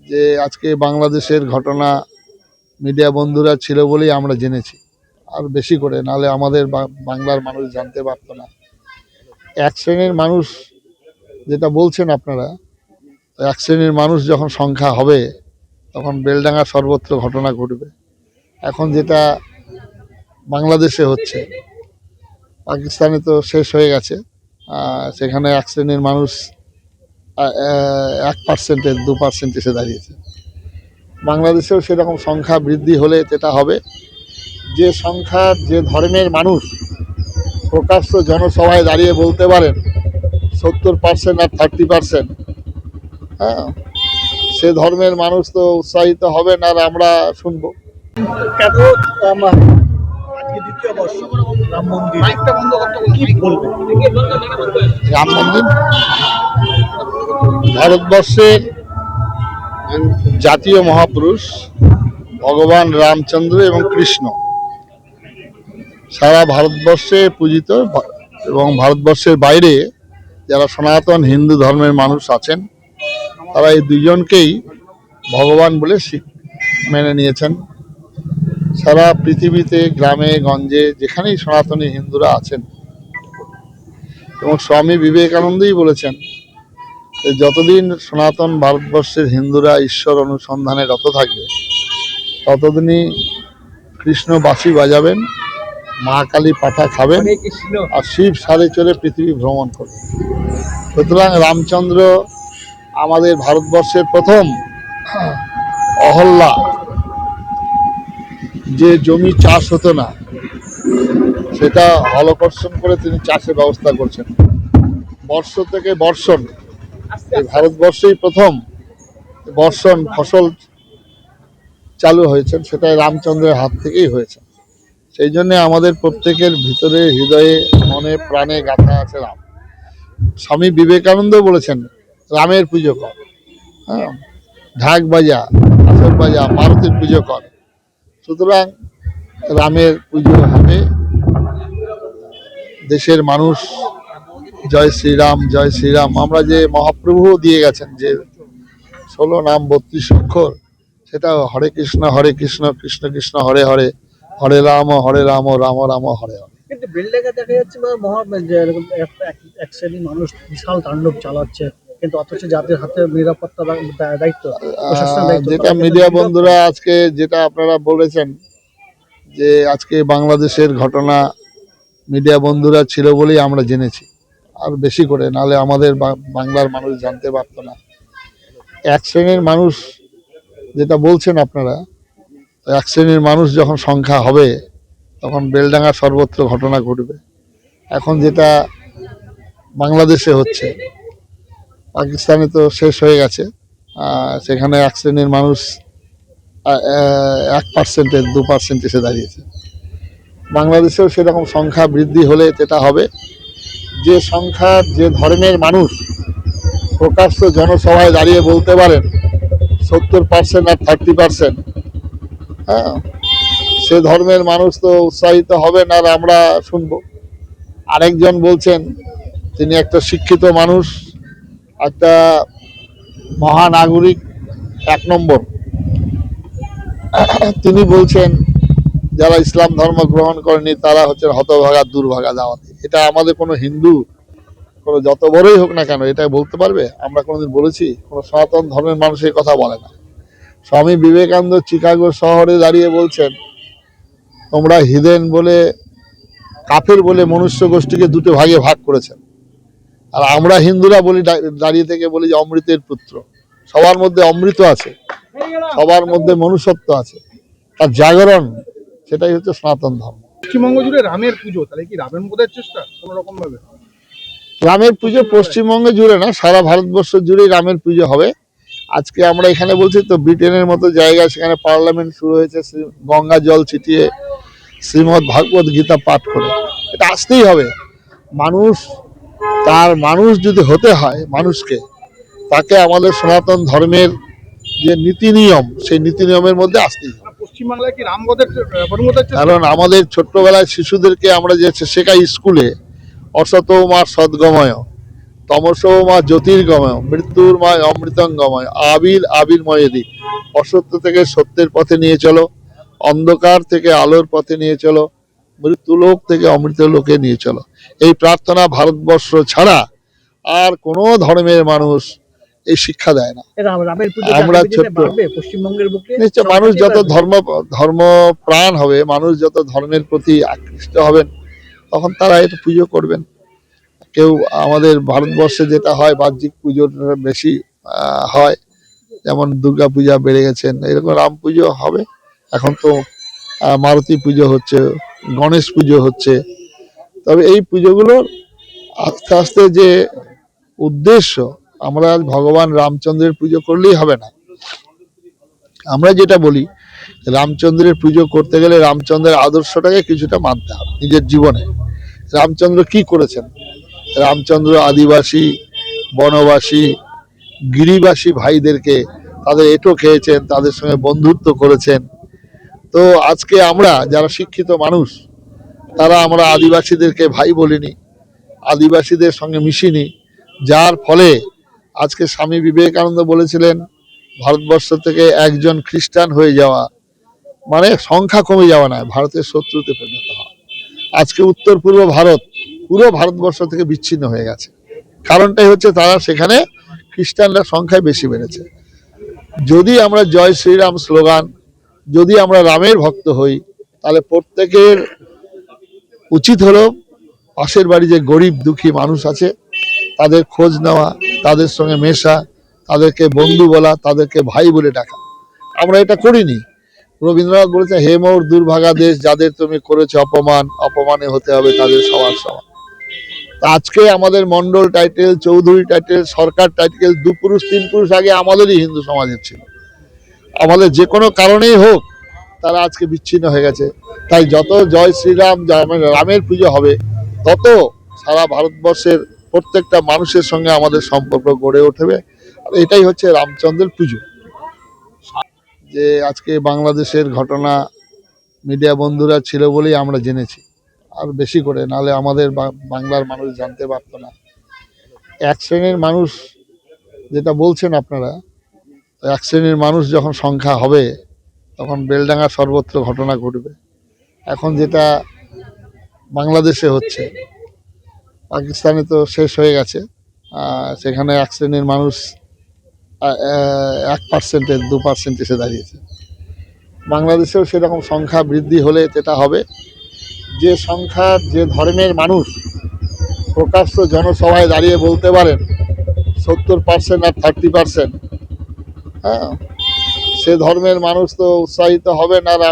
যে আজকে বাংলাদেশের ঘটনা মিডিয়া বন্ধুরা ছিল বলেই আমরা জেনেছি, আর বেশি করে নাহলে আমাদের বাংলার মানুষ জানতে পারতো না। এক শ্রেণীর মানুষ যেটা বলছেন আপনারা, এক শ্রেণীর মানুষ যখন সংখ্যা হবে তখন বেলডাঙ্গা সর্বত্র ঘটনা ঘটবে। এখন যেটা বাংলাদেশে হচ্ছে, পাকিস্তানে তো শেষ হয়ে গেছে, সেখানে এক শ্রেণীর মানুষ 1%-এর 2% এসে দাঁড়িয়েছে। বাংলাদেশেও সেরকম সংখ্যা বৃদ্ধি হলে যেটা হবে, যে সংখ্যার যে ধর্মের মানুষ প্রকাশ্য জনসভায় দাঁড়িয়ে বলতে পারেন 70% আর 30%, হ্যাঁ, সে ধর্মের মানুষ তো উৎসাহিত হবেন আর আমরা শুনবো। রাম মন্দির ভারতবর্ষের জাতীয় মহাপুরুষ ভগবান রামচন্দ্র এবং কৃষ্ণ সারা ভারতবর্ষে পূজিত, এবং ভারতবর্ষের বাইরে যারা সনাতন হিন্দু ধর্মের মানুষ আছেন তারা এই দুজনকেই ভগবান বলে মেনে নিয়েছেন। সারা পৃথিবীতে গ্রামে গঞ্জে যেখানেই সনাতনী হিন্দুরা আছেন, এবং স্বামী বিবেকানন্দই বলেছেন যে যতদিন সনাতন ভারতবর্ষের হিন্দুরা ঈশ্বর অনুসন্ধানে রত থাকবে ততদিনই কৃষ্ণ বাঁশি বাজাবেন, মা কালী পাঠা খাবেন, আর শিব সারে চলে পৃথিবী ভ্রমণ করবেন। সুতরাং রামচন্দ্র আমাদের ভারতবর্ষের প্রথম অহল্যা, যে জমি চাষ হতো না সেটা হলকর্ষণ করে তিনি চাষের ব্যবস্থা করছেন। বর্ষ থেকে বর্ষণ, এই ভারতবর্ষেই প্রথম বর্ষণ ফসল চালু হয়েছেন, সেটাই রামচন্দ্রের হাত থেকেই হয়েছে। সেই জন্য আমাদের প্রত্যেকের ভিতরে হৃদয়ে মনে প্রাণে গাথা আছে রাম। স্বামী বিবেকানন্দ বলেছেন রামের পুজো কর, হ্যাঁ, ঢাক বাজা, আসর বাজা, মারুতির পুজো কর। সুতরাং রামের পুজো হবে। দেশের মানুষ জয় শ্রীরাম জয় শ্রীরাম, আমরা যে মহাপ্রভু দিয়ে গেছেন যে 16 নাম 32 অক্ষর, সেটা হরে কৃষ্ণ কৃষ্ণ কৃষ্ণ হরে হরে, হরে রাম রাম রাম হরে হরে। কিন্তু বেলডাঙ্গা দেখা যাচ্ছে এক শ্রেণীর মানুষ বিশাল তাণ্ডব চালাচ্ছে, কিন্তু অথচ যাদের হাতে নিরাপত্তা দায়িত্ব, যেটা মিডিয়া বন্ধুরা আজকে যেটা আপনারা বলেছেন যে আজকে বাংলাদেশের ঘটনা মিডিয়া বন্ধুরা ছিল বলেই আমরা জেনেছি, আর বেশি করে নাহলে আমাদের বাংলার মানুষ জানতে পারতো না। এক শ্রেণীর মানুষ যেটা বলছেন আপনারা, এক শ্রেণীর মানুষ যখন সংখ্যা হবে তখন বেলডাঙ্গা সর্বত্র ঘটনা ঘটবে। এখন যেটা বাংলাদেশে হচ্ছে, পাকিস্তানে তো শেষ হয়ে গেছে, সেখানে এক শ্রেণীর মানুষ 1%-এর 2% এসে দাঁড়িয়েছে। বাংলাদেশেও সেরকম সংখ্যা বৃদ্ধি হলে যেটা হবে, যে সংখ্যার যে ধর্মের মানুষ প্রকাশ্য জনসভায় দাঁড়িয়ে বলতে পারেন 70% আর 30%, হ্যাঁ, সে ধর্মের মানুষ তো উৎসাহিত হবেন আর আমরা শুনবো। আরেকজন বলছেন, তিনি একটা শিক্ষিত মানুষ, একটা মহানাগরিক 1 নম্বর, তিনি বলছেন যারা ইসলাম ধর্ম গ্রহণ করেনি তারা হচ্ছেন হতভাগা দুর্ভাগা দাওয়াতি। এটা আমাদের কোনো হিন্দু কোনো যত বড়ই হোক না কেন এটা বলতে পারবে? আমরা কোনোদিন বলেছি? কোনো সনাতন ধর্মের মানুষ এই কথা বলে না। স্বামী বিবেকানন্দ চিকাগো শহরে দাঁড়িয়ে বলছেন তোমরা হিদেন বলে, কাফের বলে মনুষ্য গোষ্ঠীকে দুটো ভাগে ভাগ করেছেন, আর আমরা হিন্দুরা বলি, দাঁড়িয়ে থেকে বলি যে অমৃতের পুত্র। সবার মধ্যে অমৃত আছে, সবার মধ্যে মনুষ্যত্ব আছে, তার জাগরণ, সেটাই হচ্ছে সনাতন ধর্ম। পশ্চিমবঙ্গ জুড়ে রামের পুজো, তাহলে কি রামের মধ্যে চেষ্টা কোন রকম ভাবে? রামের পুজো পশ্চিমবঙ্গে জুড়ে না, সারা ভারতবর্ষ জুড়েই রামের পুজো হবে। আজকে আমরা এখানে বলছি তো ব্রিটেনের মতো জায়গায় সেখানে পার্লামেন্ট শুরু হয়েছে, গঙ্গা জল ছিটিয়ে শ্রীমৎ ভাগবত গীতা পাঠ করে। এটা আসতেই হবে। মানুষ যদি হতে হয় মানুষকে, তাকে আমাদের সনাতন ধর্মের যে নীতি নিয়ম, সেই নীতি নিয়মের মধ্যে আসতেই হবে। পশ্চিমবাংলায় কি কারণ আমাদের ছোট্টবেলায় শিশুদেরকে আমরা যে শেখাই স্কুলে অসতোমা সদ্গময়, তমসো মা জ্যোতির্গময়, মৃত্যুর মা অমৃতঙ্গময়, আবির আবির্ময়েদি। অসত্য থেকে সত্যের পথে নিয়ে চলো, অন্ধকার থেকে আলোর পথে নিয়ে চলো, মৃত্যুলোক থেকে অমৃত লোকে নিয়ে চলো। এই প্রার্থনা ভারতবর্ষ ছাড়া আর কোনো ধর্মের মানুষ এই শিক্ষা দেয় না। রামের পুজো আমরা আগামী দিনে ছোট্ট বাড়বে পশ্চিমবঙ্গের বুকে? নিশ্চয় মানুষ সম্প্রতি যত বাড়বে? ধর্ম প্রাণ হবে, মানুষ যত ধর্মের প্রতি আকৃষ্ট হবেন, তখন তারা এটা পুজো করবেন। কেউ আমাদের ভারতবর্ষে যেটা হয় বাহ্যিক পুজোর বেশি হয়, যেমন দুর্গা পূজা বেড়ে গেছেন, এরকম রাম পুজো হবে। এখন তো মারুতি পুজো হচ্ছে, গণেশ পুজো হচ্ছে। তবে এই পুজোগুলোর আস্তে আস্তে যে উদ্দেশ্য, আমরা আজ ভগবান রামচন্দ্রের পুজো করলেই হবে না। আমরা যেটা বলি, রামচন্দ্রের পুজো করতে গেলে রামচন্দ্রের আদর্শটাকে কিছুটা মানতে হবে নিজের জীবনে। রামচন্দ্র কি করেছেন? রামচন্দ্র আদিবাসী, বনবাসী, গিরিবাসী ভাইদেরকে তাদের এঁটো খেয়েছেন, তাদের সঙ্গে বন্ধুত্ব করেছেন। তো আজকে আমরা যারা শিক্ষিত মানুষ, তারা আমরা আদিবাসীদেরকে ভাই বলিনি, আদিবাসীদের সঙ্গে মিশিনি, যার ফলে আজকে স্বামী বিবেকানন্দ বলেছিলেন ভারতবর্ষ থেকে একজন খ্রিস্টান হয়ে যাওয়া মানে সংখ্যা কমে যাওয়া নয়, ভারতের শত্রুতে পরিণত হওয়া। আজকে উত্তর পূর্ব ভারত পুরো ভারতবর্ষ থেকে বিচ্ছিন্ন হয়ে গেছে। কারণটাই হচ্ছে তারা সেখানে খ্রিস্টানরা সংখ্যায় বেশি বেড়েছে। যদি আমরা জয় শ্রীরাম স্লোগান, যদি আমরা রামের ভক্ত হই, তাহলে প্রত্যেকের উচিত হলো পাশের বাড়ি যে গরিব দুঃখী মানুষ আছে তাদের খোঁজ নেওয়া, তাদের সঙ্গে মেশা, তাদেরকে বন্ধু বলা, তাদেরকে ভাই বলে ডাকা। আমরা এটা করিনি। রবীন্দ্রনাথ বলেছে, হে মোর দুর্ভাগা দেশ, যাদের তুমি করেছো অপমান, অপমানে হতে হবে তাদের সবার সমান। আজকে আমাদের মন্ডল টাইটেল, চৌধুরী টাইটেল, সরকার টাইটেল 2 পুরুষ 3 পুরুষ আগে আমাদেরই হিন্দু সমাজের ছিল। আমাদের যে কোনো কারণেই হোক তারা আজকে বিচ্ছিন্ন হয়ে গেছে। তাই যত জয় শ্রীরাম, রামের পুজো হবে, তত সারা ভারতবর্ষের প্রত্যেকটা মানুষের সঙ্গে আমাদের সম্পর্ক গড়ে উঠবে। আর এটাই হচ্ছে রামচন্দ্রের পুজো। যে আজকে বাংলাদেশের ঘটনা মিডিয়া বন্ধুরা ছিল বলেই আমরা জেনেছি, আর বেশি করে নাহলে আমাদের বাংলার মানুষ জানতে পারতো না। এক শ্রেণীর মানুষ যেটা বলছেন আপনারা, এক শ্রেণীর মানুষ যখন সংখ্যা হবে তখন বেলডাঙ্গা সর্বত্র ঘটনা ঘটবে। এখন যেটা বাংলাদেশে হচ্ছে, পাকিস্তানে তো শেষ হয়ে গেছে, সেখানে এক শ্রেণীর মানুষ 1%, 2% এসে দাঁড়িয়েছে। বাংলাদেশেও সেরকম সংখ্যা বৃদ্ধি হলে যেটা হবে, যে সংখ্যার যে ধর্মের মানুষ প্রকাশ্য জনসভায় দাঁড়িয়ে বলতে পারেন 70% আর 30%, হ্যাঁ, সে ধর্মের মানুষ তো উৎসাহিত হবেন আর